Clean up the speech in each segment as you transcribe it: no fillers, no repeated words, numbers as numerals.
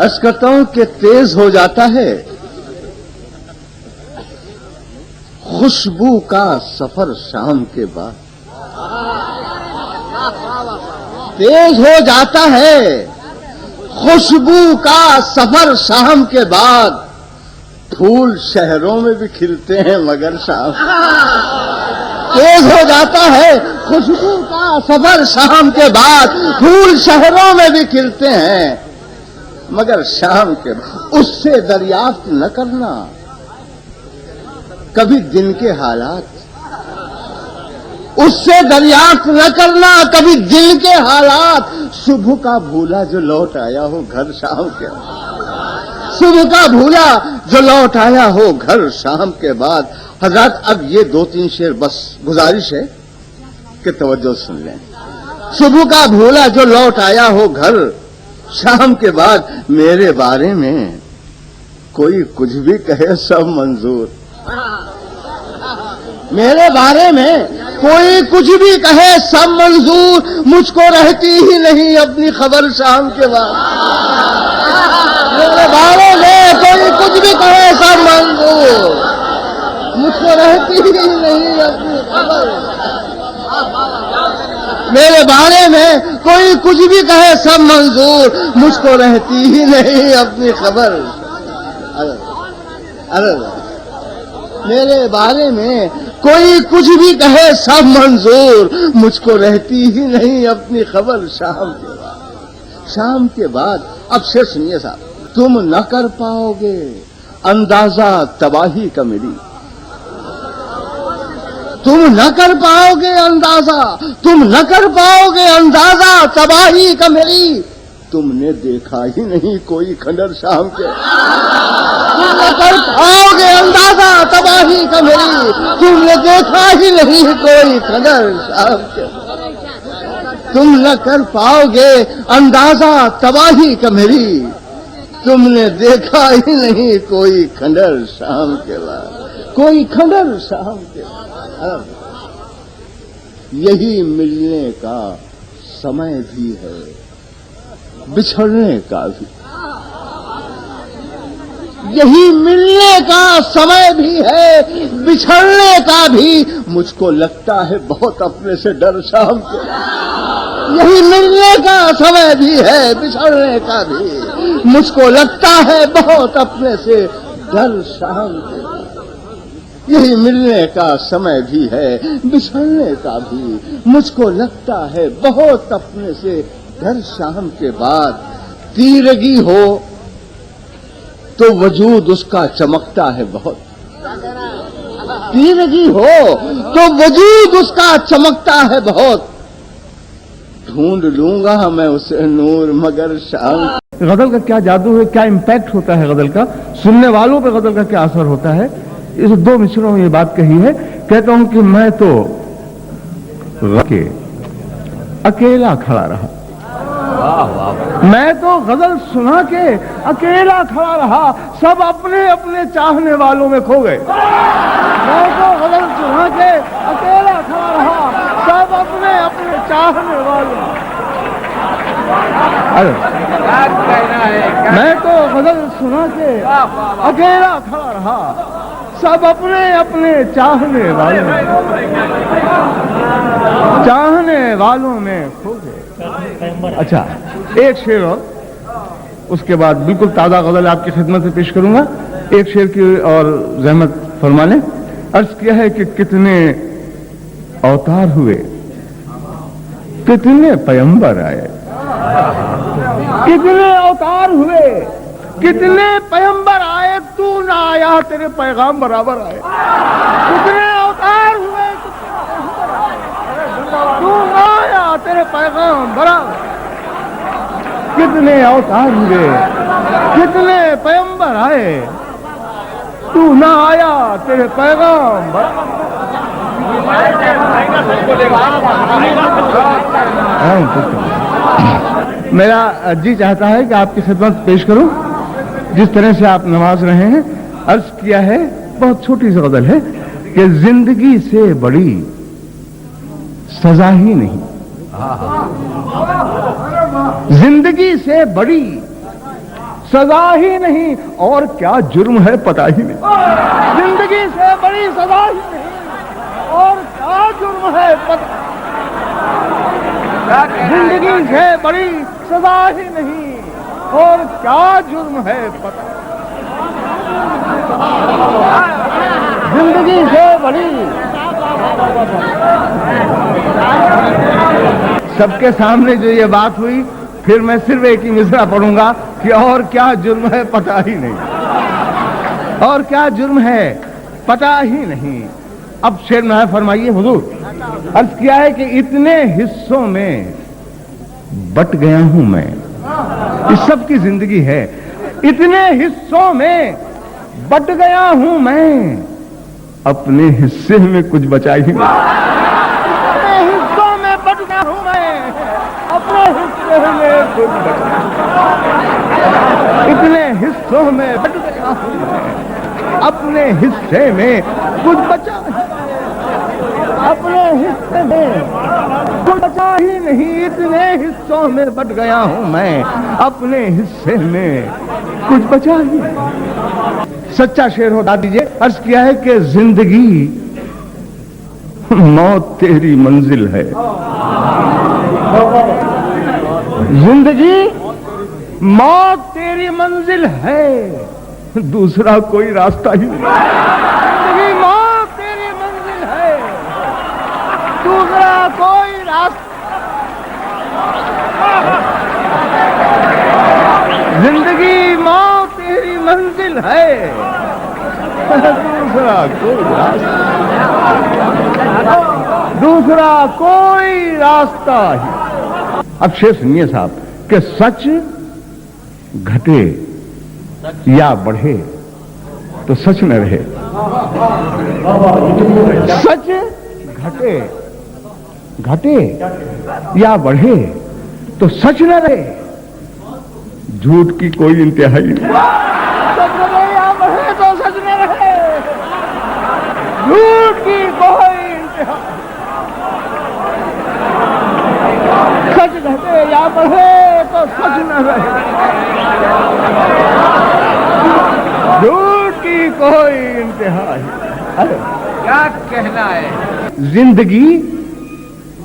अर्ज करता हूं कि तेज हो जाता है खुशबू का सफर शाम के बाद। तेज हो जाता है खुशबू का सफर शाम के बाद। फूल शहरों में भी खिलते हैं मगर शाम। तेज हो जाता है खुशबू का सफर शाम के बाद। फूल शहरों में भी खिलते हैं मगर शाम के बाद। उससे दरियाफ्त न करना कभी दिन के हालात, उससे दरियाफ्त न करना कभी दिन के हालात। सुबह का भूला जो लौट आया हो घर शाम के बाद। सुबह का भूला जो लौट आया हो घर शाम के बाद। हजरत अब ये 2-3 शेर बस गुजारिश है कि तवज्जो सुन लें। सुबह का भूला जो लौट आया हो घर शाम के बाद। मेरे बारे में कोई कुछ भी कहे सब मंजूर। मेरे बारे में कोई कुछ भी कहे सब मंजूर। मुझको रहती ही नहीं अपनी खबर शाम के बाद। मेरे बारे में कोई कुछ भी कहे सब मंजूर। मुझको रहती ही नहीं अपनी खबर। मेरे बारे में कोई कुछ भी कहे सब मंजूर। मुझको रहती ही नहीं अपनी खबर। अरे मेरे बारे में कोई कुछ भी कहे सब मंजूर। मुझको रहती ही नहीं अपनी खबर शाम के बाद। शाम के बाद अब शेर सुनिए साहब। तुम न कर पाओगे अंदाजा तबाही का मेरी। तुम न कर पाओगे अंदाजा, तुम न कर पाओगे अंदाजा तबाही का मेरी। तुमने देखा ही नहीं कोई खंडर शाम के। तुम न कर पाओगे अंदाजा तबाही का मेरी। तुमने देखा ही नहीं कोई खंडर शाम के। तुम न कर पाओगे अंदाजा तबाही का मेरी। तुमने देखा ही नहीं कोई खंडर शाम के बाद। कोई खंडर शाम के बाद। यही मिलने का समय भी है, बिछड़ने का भी। यही मिलने का समय भी है, बिछड़ने का भी। मुझको लगता है बहुत अपने से डर शाम के। यही मिलने का समय भी है, बिछड़ने का भी। मुझको लगता है बहुत अपने से डर शाम के। यही मिलने का समय भी है, बिछड़ने का भी। मुझको लगता है बहुत अपने से डर शाम के बाद। तीरगी हो तो वजूद उसका चमकता है बहुत। तीरगी हो तो वजूद उसका चमकता है बहुत। ढूंढ लूंगा मैं उसे नूर मगर शाम। गजल का क्या जादू है, क्या इम्पैक्ट होता है गजल का, सुनने वालों पे गजल का क्या असर होता है। इस 2 मिसरों में ये बात कही है। कहता हूं कि मैं तो अकेला खड़ा रहा। मैं तो गजल सुना के अकेला खड़ा रहा। सब अपने अपने चाहने वालों में खो गए। मैं तो गजल सुना के अकेला खड़ा रहा। सब अपने अपने चाहने वालों। मैं तो गजल सुना के अकेला खड़ा रहा। सब अपने अपने चाहने वालों में खो गए। अच्छा, एक शेर और उसके बाद बिल्कुल ताजा गजल आपकी खिदमत में पेश करूंगा। एक शेर की और रहमत फरमा लें। अर्ज किया है कि कितने अवतार हुए, कितने पैगंबर आए। कितने अवतार हुए, कितने पैगंबर आए, तू ना आया तेरे पैगाम बराबर आए। कितने अवतार हुए, तू ना आया तेरे पैगाम बराबर। कितने अवतार हुए, कितने पैगंबर आए, तू ना आया तेरे पैगाम बराबर। मेरा जी चाहता है कि आपकी खिदमत पेश करूं जिस तरह से आप नवाज रहे हैं। अर्ज किया है, बहुत छोटी सी गजल है कि जिंदगी से बड़ी सजा ही नहीं। जिंदगी से बड़ी सजा ही नहीं और क्या जुर्म है पता ही नहीं। जिंदगी से बड़ी सजा ही नहीं और क्या जुर्म है पता, जिंदगी से बड़ी सजा ही नहीं और क्या जुर्म है पता, जिंदगी से बड़ी। सबके सामने जो ये बात हुई, फिर मैं सिर्फ एक ही मिसरा पढ़ूंगा कि और क्या जुर्म है पता ही नहीं, और क्या जुर्म है पता ही नहीं। अब शेर में फरमाइए हुजूर, अर्ज किया है कि इतने हिस्सों में बट गया हूं मैं, इस सब की जिंदगी है, इतने हिस्सों में बट गया हूं मैं, अपने हिस्से में कुछ बचा ही नहीं। अपने हिस्सों में बट गया हूं मैं, अपने हिस्से में कुछ बचा, इतने हिस्सों में बट गया हूं मैं, अपने हिस्से में कुछ बचा, अपने हिस्से में कुछ बचा ही नहीं, इतने हिस्सों में बट गया हूं मैं, अपने हिस्से में कुछ बचा ही नहीं। सच्चा शेर बता दीजिए। अर्ज किया है कि जिंदगी मौत तेरी मंजिल है, जिंदगी मौत तेरी मंजिल है, दूसरा कोई रास्ता ही नहीं। जिंदगी मौत तेरी मंजिल है, दूसरा कोई रास्ता, जिंदगी मौत तेरी मंजिल है, दूसरा कोई रास्ता, दूसरा कोई रास्ता ही। अब शेर सुनिए साहब कि सच घटे या बढ़े तो सच न रहे, सच घटे घटे या बढ़े तो सच न रहे, झूठ की कोई इंतहा नहीं। सच रहे या बढ़े तो सच न रहे, झूठ की कोई इंतहा, सच घटे या बढ़े तो सच न रहे, झूठ की कोई इंतहा। अरे क्या कहना है, जिंदगी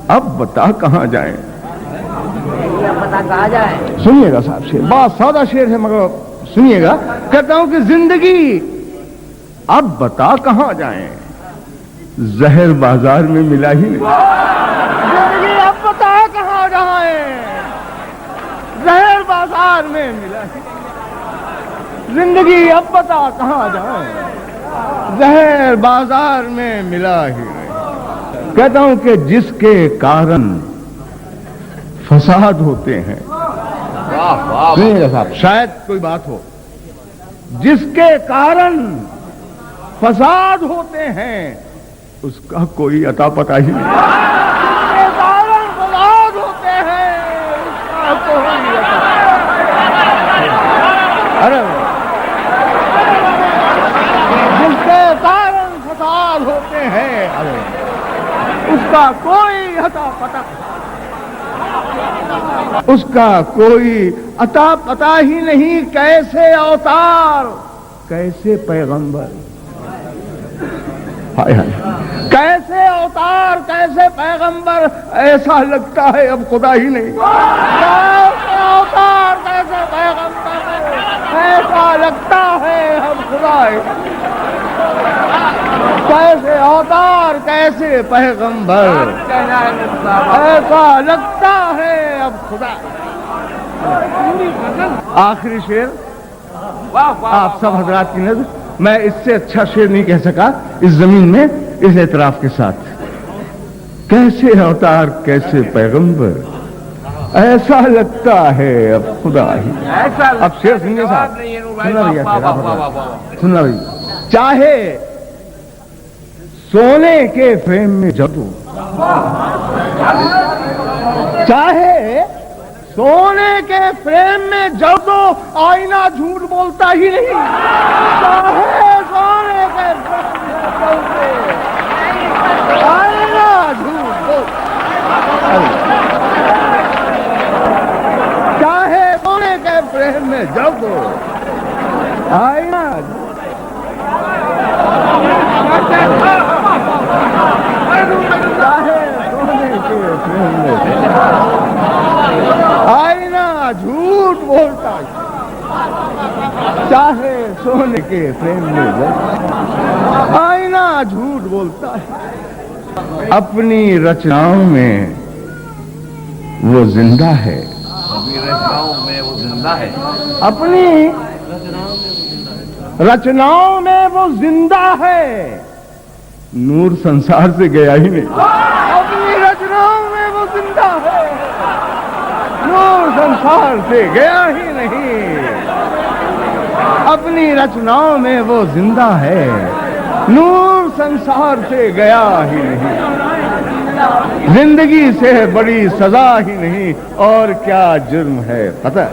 अब बता कहां जाए, पता कहा जाए। सुनिएगा साहब शेर, बहुत सादा शेर है मगर सुनिएगा। कहता हूं कि जिंदगी अब बता कहां जाए, जहर बाजार में मिला ही नहीं। जिंदगी अब बता कहां जाए, जहर बाजार में मिला ही नहीं। जिंदगी अब बता कहां जाए, जहर बाजार में मिला ही नहीं। कहता हूं कि जिसके कारण फसाद होते हैं, सुनिएगा साहब, शायद कोई बात हो, जिसके कारण फसाद होते हैं उसका कोई अता पता ही नहीं। जिसके कारण फसाद होते हैं उसका कोई अरे जिसके कारण फसाद होते हैं, अरे उसका कोई अता पता, उसका कोई अता पता ही नहीं। कैसे अवतार कैसे पैगंबर, हाय हाय, कैसे अवतार कैसे पैगंबर, ऐसा लगता है अब खुदा ही नहीं। कैसे अवतार कैसे पैगंबर, ऐसा लगता है अब खुदा ही। कैसे अवतार कैसे पैगंबर, ऐसा लगता है अब खुदा। आखिरी शेर आप सब हजरात की नजर, मैं इससे अच्छा शेर नहीं कह सका इस जमीन में, इस एतराफ के साथ। कैसे अवतार कैसे पैगंबर, ऐसा लगता है अब खुदा ही। अब शेर सुनिए साहब, सुनना भैया, सुनना भैया। चाहे सोने के फ्रेम में जब, चाहे सोने के फ्रेम में जब तो आईना झूठ बोलता ही नहीं। चाहे सोने के फ्रेम में आईना झूठ बोलता, चाहे सोने के फ्रेम में जब तो आईना चाहे सोने के फ्रेम में, आईना झूठ बोलता है, चाहे सोने के फ्रेम में, आईना झूठ बोलता है। अपनी रचनाओं में वो जिंदा है, अपनी रचनाओं में वो जिंदा है, अपनी रचनाओं में वो जिंदा है, नूर संसार से गया ही नहीं। अपनी रचनाओं में वो जिंदा है, नूर संसार से गया ही नहीं। अपनी रचनाओं में वो जिंदा है, नूर संसार से गया ही नहीं। जिंदगी से बड़ी सजा ही नहीं और क्या जुर्म है पता है।